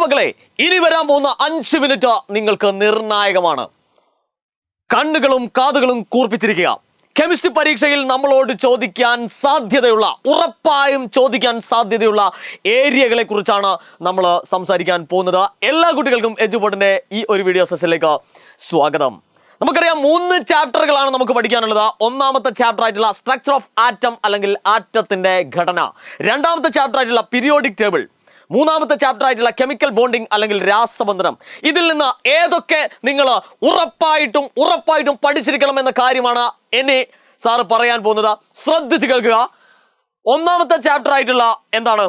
മക്കളെ, ഇനി വരാൻ പോകുന്ന 5 മിനിറ്റ് നിങ്ങൾക്ക് നിർണായകമാണ്. കണ്ണുകളും കാതുകളും കൂർപ്പിച്ചിരിക്കുക. കെമിസ്ട്രി പരീക്ഷയിൽ നമ്മളോട് ചോദിക്കാൻ സാധ്യതയുള്ള, ഉറപ്പായും ചോദിക്കാൻ സാധ്യതയുള്ള ഏരിയകളെ കുറിച്ചാണ് നമ്മൾ സംസാരിക്കാൻ പോകുന്നത്. എല്ലാ കുട്ടികൾക്കും എഡ്യൂബോർഡിന്റെ ഈ ഒരു വീഡിയോ സെഷനിലേക്ക് സ്വാഗതം. നമുക്കറിയാം 3 ചാപ്റ്ററുകളാണ് നമുക്ക് പഠിക്കാനുള്ളത്. ഒന്നാമത്തെ ചാപ്റ്റർ ആയിട്ടുള്ള സ്ട്രക്ചർ ഓഫ് ആറ്റം അല്ലെങ്കിൽ ആറ്റത്തിന്റെ ഘടന, രണ്ടാമത്തെ ചാപ്റ്റർ ആയിട്ടുള്ള പീരിയോഡിക് ടേബിൾ, മൂന്നാമത്തെ ചാപ്റ്റർ ആയിട്ടുള്ള കെമിക്കൽ ബോണ്ടിങ് അല്ലെങ്കിൽ രാസബന്ധനം. ഇതിൽ നിന്ന് ഏതൊക്കെ നിങ്ങൾ ഉറപ്പായിട്ടും പഠിച്ചിരിക്കണം എന്ന കാര്യമാണ് എന്നെ സാറ് പറയാൻ പോകുന്നത്. ശ്രദ്ധിച്ച് കേൾക്കുക. ഒന്നാമത്തെ ചാപ്റ്റർ ആയിട്ടുള്ള എന്താണ്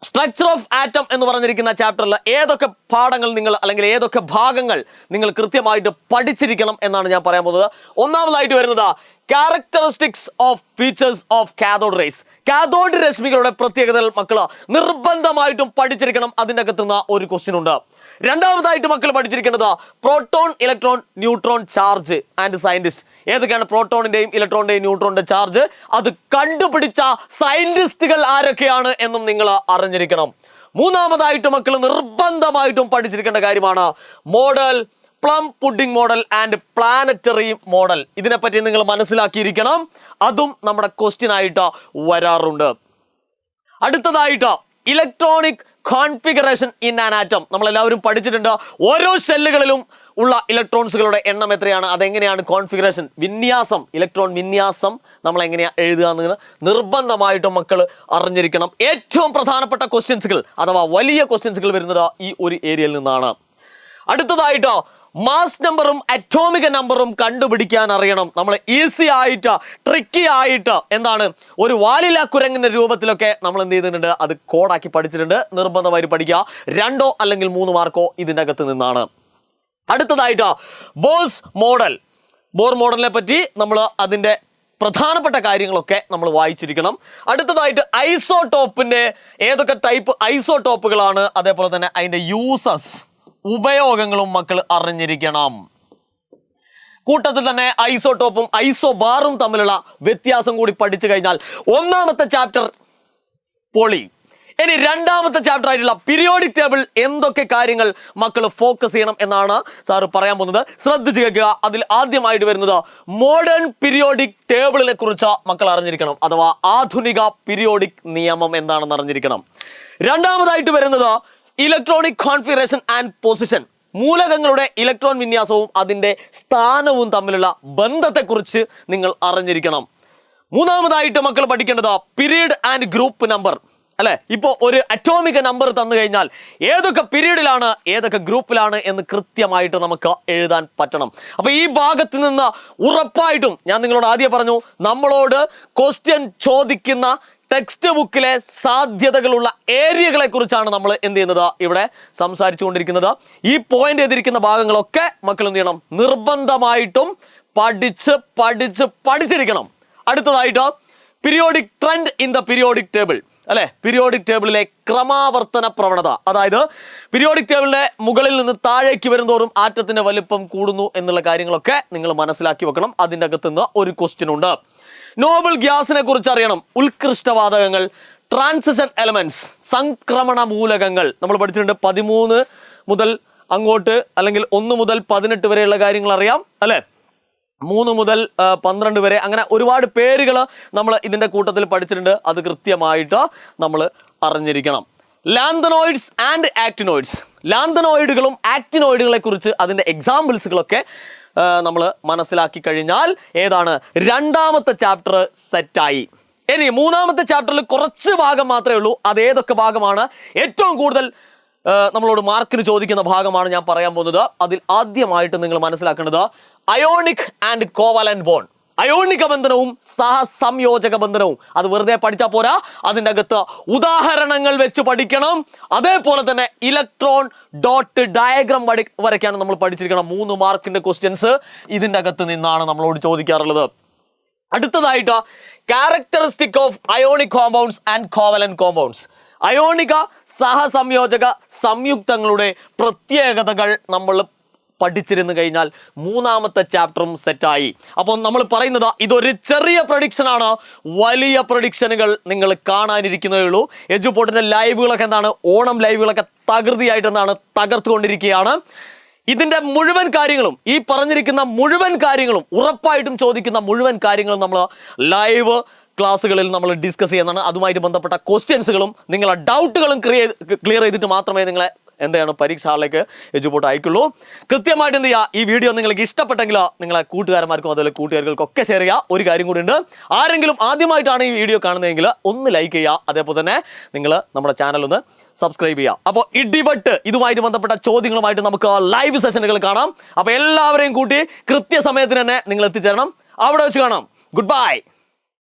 സ്ട്രക്ചർ ഓഫ് ആറ്റം എന്ന് പറഞ്ഞിരിക്കുന്ന ചാപ്റ്ററിൽ ഏതൊക്കെ പാഠങ്ങൾ നിങ്ങൾ അല്ലെങ്കിൽ ഏതൊക്കെ ഭാഗങ്ങൾ നിങ്ങൾ കൃത്യമായിട്ട് പഠിച്ചിരിക്കണം എന്നാണ് ഞാൻ പറയാൻ പോകുന്നത്. ഒന്നാമതായിട്ട് വരുന്നത് characteristics of features of cathode rays. Cathode രശ്മികളുടെ പ്രത്യേകതകൾ മക്കൾ നിർബന്ധമായിട്ടും പഠിച്ചിരിക്കണം. അതിൻ്റെ അകത്തുനിന്ന് ഒരു ക്വസ്റ്റ്യൻ ഉണ്ട്. രണ്ടാമതായിട്ട് മക്കൾ പഠിച്ചിരിക്കേണ്ടത് proton, electron, neutron charge and scientist. ഏതൊക്കെയാണ് പ്രോട്ടോണിന്റെയും ഇലക്ട്രോണിന്റെയും ന്യൂട്രോണിന്റെ ചാർജ്, അത് കണ്ടുപിടിച്ച സയന്റിസ്റ്റുകൾ ആരൊക്കെയാണ് എന്നും നിങ്ങൾ അറിഞ്ഞിരിക്കണം. മൂന്നാമതായിട്ട് മക്കൾ നിർബന്ധമായിട്ടും പഠിച്ചിരിക്കേണ്ട കാര്യമാണ് model, plum pudding model and planetary model. ഇതിനെപ്പറ്റി നിങ്ങൾ മനസ്സിലാക്കിയിരിക്കണം. അതും നമ്മുടെ ക്വസ്റ്റ്യൻ ആയിട്ട് വരാറുണ്ട്. അടുത്തതായിട്ട് electronic configuration in an atom. നമ്മളെല്ലാവരും പഠിച്ചിട്ടുണ്ട്. ഓരോ സെല്ലുകളിലും ഉള്ള ഇലക്ട്രോൺസുകളുടെ എണ്ണം എത്രയാണ്, അതെങ്ങനെയാണ് കോൺഫിഗറേഷൻ, വിന്യാസം, ഇലക്ട്രോൺ വിന്യാസം നമ്മൾ എങ്ങനെയാണ് എഴുതുക എന്ന് നിർബന്ധമായിട്ടും മക്കൾ അറിഞ്ഞിരിക്കണം. ഏറ്റവും പ്രധാനപ്പെട്ട ക്വസ്റ്റ്യൻസുകൾ അഥവാ വലിയ ക്വസ്റ്റ്യൻസുകൾ വരുന്നത് ഈ ഒരു ഏരിയയിൽ നിന്നാണ്. അടുത്തതായിട്ട് മാസ് നമ്പറും അറ്റോമിക് നമ്പറും കണ്ടുപിടിക്കാൻ അറിയണം. നമ്മൾ ഈസി ആയിട്ട്, ട്രിക്കി ആയിട്ട് എന്താണ് ഒരു വാലില കുരങ്ങിന്റെ രൂപത്തിലൊക്കെ നമ്മൾ എന്ത് ചെയ്തിട്ടുണ്ട്, അത് കോഡാക്കി പഠിച്ചിട്ടുണ്ട്. നിർബന്ധമായിട്ട് പഠിക്കുക. 2 അല്ലെങ്കിൽ 3 മാർക്കോ ഇതിൻ്റെ അകത്ത് നിന്നാണ്. അടുത്തതായിട്ട് ബോർ മോഡലിനെ പറ്റി നമ്മൾ അതിൻ്റെ പ്രധാനപ്പെട്ട കാര്യങ്ങളൊക്കെ നമ്മൾ വായിച്ചിരിക്കണം. അടുത്തതായിട്ട് ഐസോടോപ്പിന്റെ ഏതൊക്കെ ടൈപ്പ് ഐസോടോപ്പുകളാണ്, അതേപോലെ തന്നെ അതിൻ്റെ യൂസസ്, ഉപയോഗങ്ങളും മക്കൾ അറിഞ്ഞിരിക്കണം. കൂട്ടത്തിൽ തന്നെ ഐസോടോപ്പും ഐസോബാറും തമ്മിലുള്ള വ്യത്യാസം കൂടി പഠിച്ചു കഴിഞ്ഞാൽ ഒന്നാമത്തെ ചാപ്റ്റർ പൊളി. ഇനി രണ്ടാമത്തെ ചാപ്റ്റർ ആയിട്ടുള്ള പീരിയോഡിക് ടേബിൾ എന്തൊക്കെ കാര്യങ്ങൾ മക്കൾ ഫോക്കസ് ചെയ്യണം എന്നാണ് സാറ് പറയാൻ പോകുന്നത്. ശ്രദ്ധിച്ചു കേൾക്കുക. അതിൽ ആദ്യമായിട്ട് വരുന്നത് മോഡേൺ പീരിയോഡിക് ടേബിളിനെ കുറിച്ച് മക്കൾ അറിഞ്ഞിരിക്കണം, അഥവാ ആധുനിക പീരിയോഡിക് നിയമം എന്താണെന്ന് അറിഞ്ഞിരിക്കണം. രണ്ടാമതായിട്ട് വരുന്നത് ഇലക്ട്രോണിക് കോൺഫിഗറേഷൻ ആൻഡ് പൊസിഷൻ. മൂലകങ്ങളുടെ ഇലക്ട്രോൺ വിന്യാസവും അതിൻ്റെ സ്ഥാനവും തമ്മിലുള്ള ബന്ധത്തെക്കുറിച്ച് നിങ്ങൾ അറിഞ്ഞിരിക്കണം. മൂന്നാമതായിട്ട് മക്കൾ പഠിക്കേണ്ടത് പീരീഡ് ആൻഡ് ഗ്രൂപ്പ് നമ്പർ. അല്ലെ, ഇപ്പോൾ ഒരു അറ്റോമിക് നമ്പർ തന്നു കഴിഞ്ഞാൽ ഏതൊക്കെ പീരീഡിലാണ് ഏതൊക്കെ ഗ്രൂപ്പിലാണ് എന്ന് കൃത്യമായിട്ട് നമുക്ക് എഴുതാൻ പറ്റണം. അപ്പൊ ഈ ഭാഗത്ത് നിന്ന് ഉറപ്പായിട്ടും ഞാൻ നിങ്ങളോട് ആദ്യം പറഞ്ഞു, നമ്മളോട് ക്വസ്റ്റ്യൻ ചോദിക്കുന്ന ടെക്സ്റ്റ് ബുക്കിലെ സാധ്യതകളുള്ള ഏരിയകളെ കുറിച്ചാണ് നമ്മൾ എന്ത് ചെയ്യുന്നത്, ഇവിടെ സംസാരിച്ചു കൊണ്ടിരിക്കുന്നത്. ഈ പോയിന്റ് ചെയ്തിരിക്കുന്ന ഭാഗങ്ങളൊക്കെ മക്കൾ എന്ത് ചെയ്യണം, നിർബന്ധമായിട്ടും പഠിച്ചിരിക്കണം. അടുത്തതായിട്ട് periodic trend in the periodic table. അല്ലെ, പീരിയോഡിക് ടേബിളിലെ ക്രമാവർത്തന പ്രവണത. അതായത് പീരിയോഡിക് ടേബിളിന്റെ മുകളിൽ നിന്ന് താഴേക്ക് വരുന്തോറും ആറ്റത്തിന്റെ വലിപ്പം കൂടുന്നു എന്നുള്ള കാര്യങ്ങളൊക്കെ നിങ്ങൾ മനസ്സിലാക്കി വെക്കണം. അതിൻ്റെ അകത്ത് നിന്ന് ഒരു ക്വസ്റ്റ്യൻ ഉണ്ട്. നോബിൾ ഗ്യാസിനെ കുറിച്ച് അറിയണം. ഉത്കൃഷ്ടവാതകങ്ങൾ, ട്രാൻസിഷൻ എലമെന്റ്സ്, സംക്രമണ മൂലകങ്ങൾ നമ്മൾ പഠിച്ചിട്ടുണ്ട്. 13 മുതൽ അങ്ങോട്ട് അല്ലെങ്കിൽ 1 മുതൽ 18 വരെയുള്ള കാര്യങ്ങൾ അറിയാം അല്ലെ. 3 മുതൽ 12 വരെ, അങ്ങനെ ഒരുപാട് പേരുകൾ നമ്മൾ ഇതിൻ്റെ കൂട്ടത്തിൽ പഠിച്ചിട്ടുണ്ട്. അത് കൃത്യമായിട്ട് നമ്മൾ അറിഞ്ഞിരിക്കണം. Lanthanoids and actinoids. ലാന്തനോയിഡുകളും ആക്ടിനോയിഡുകളെ കുറിച്ച് അതിൻ്റെ എക്സാമ്പിൾസുകളൊക്കെ നമ്മൾ മനസ്സിലാക്കി കഴിഞ്ഞാൽ ഏതാണ്, രണ്ടാമത്തെ ചാപ്റ്റർ സെറ്റായി. ഇനി മൂന്നാമത്തെ ചാപ്റ്ററിൽ കുറച്ച് ഭാഗം മാത്രമേ ഉള്ളൂ. അത് ഏതൊക്കെ ഭാഗമാണ്, ഏറ്റവും കൂടുതൽ നമ്മളോട് മാർക്കിന് ചോദിക്കുന്ന ഭാഗമാണ് ഞാൻ പറയാൻ പോകുന്നത്. അതിൽ ആദ്യമായിട്ട് നിങ്ങൾ മനസ്സിലാക്കേണ്ടത് അയോണിക് ആൻഡ് കോവലന്റ് ബോണ്ട്. അയോണിക ബന്ധനവും സഹസംയോജക ബന്ധനവും. അത് വെറുതെ പഠിച്ചാൽ പോരാ, അതിൻ്റെ അകത്ത് ഉദാഹരണങ്ങൾ വെച്ച് പഠിക്കണം. അതേപോലെ തന്നെ ഇലക്ട്രോൺ ഡോട്ട് ഡയഗ്രാം വരയ്ക്കാൻ നമ്മൾ പഠിച്ചിരിക്കണം. 3 മാർക്കിന്റെ ക്വസ്റ്റ്യൻസ് ഇതിൻ്റെ അകത്ത് നിന്നാണ് നമ്മളോട് ചോദിക്കാറുള്ളത്. അടുത്തതായിട്ട് characteristic of ionic compounds and covalent compounds. അയോണിക സഹസംയോജക സംയുക്തങ്ങളുടെ പ്രത്യേകതകൾ നമ്മൾ പഠിച്ചിരുന്നു കഴിഞ്ഞാൽ മൂന്നാമത്തെ ചാപ്റ്ററും സെറ്റായി. അപ്പോൾ നമ്മൾ പറയുന്നത് ഇതൊരു ചെറിയ പ്രഡിക്ഷൻ ആണ്. വലിയ പ്രഡിക്ഷനുകൾ നിങ്ങൾ കാണാനിരിക്കുന്നതേ ഉള്ളൂ. എഡ്യൂപോർട്ടിന്റെ ലൈവുകളൊക്കെ എന്താണ്, ഓണം ലൈവുകളൊക്കെ തകൃതിയായിട്ട് എന്താണ് തകർത്തുകൊണ്ടിരിക്കുകയാണ്. ഇതിന്റെ മുഴുവൻ കാര്യങ്ങളും, ഈ പറഞ്ഞിരിക്കുന്ന മുഴുവൻ കാര്യങ്ങളും, ഉറപ്പായിട്ടും ചോദിക്കുന്ന മുഴുവൻ കാര്യങ്ങളും നമ്മൾ ലൈവ് ക്ലാസ്സുകളിൽ നമ്മൾ ഡിസ്കസ് ചെയ്യുന്നതാണ്. അതുമായിട്ട് ബന്ധപ്പെട്ട ക്വസ്റ്റ്യൻസുകളും നിങ്ങളെ ഡൗട്ടുകളും ക്ലിയർ ചെയ്തിട്ട് മാത്രമേ നിങ്ങളെ എന്താണ് പരീക്ഷ ഹാളിലേക്ക് എജുപോട്ട് അയക്കുള്ളൂ. കൃത്യമായിട്ട് എന്ത് ചെയ്യുക, ഈ വീഡിയോ നിങ്ങൾക്ക് ഇഷ്ടപ്പെട്ടെങ്കിൽ നിങ്ങളെ കൂട്ടുകാരന്മാർക്കും അതുപോലെ കൂട്ടുകാർക്കൊക്കെ ഷെയർ ചെയ്യുക. ഒരു കാര്യം കൂടി ഉണ്ട്, ആരെങ്കിലും ആദ്യമായിട്ടാണ് ഈ വീഡിയോ കാണുന്നതെങ്കിൽ ഒന്ന് ലൈക്ക് ചെയ്യുക. അതേപോലെ തന്നെ നിങ്ങൾ നമ്മുടെ ചാനൽ ഒന്ന് സബ്സ്ക്രൈബ് ചെയ്യുക. അപ്പോൾ ഇടിവെട്ട് ഇതുമായിട്ട് ബന്ധപ്പെട്ട ചോദ്യങ്ങളുമായിട്ട് നമുക്ക് ലൈവ് സെഷനുകൾ കാണാം. അപ്പോൾ എല്ലാവരെയും കൂട്ടി കൃത്യസമയത്തിന് തന്നെ നിങ്ങൾ എത്തിച്ചേരണം. അവിടെ വെച്ച് കാണാം. Good bye.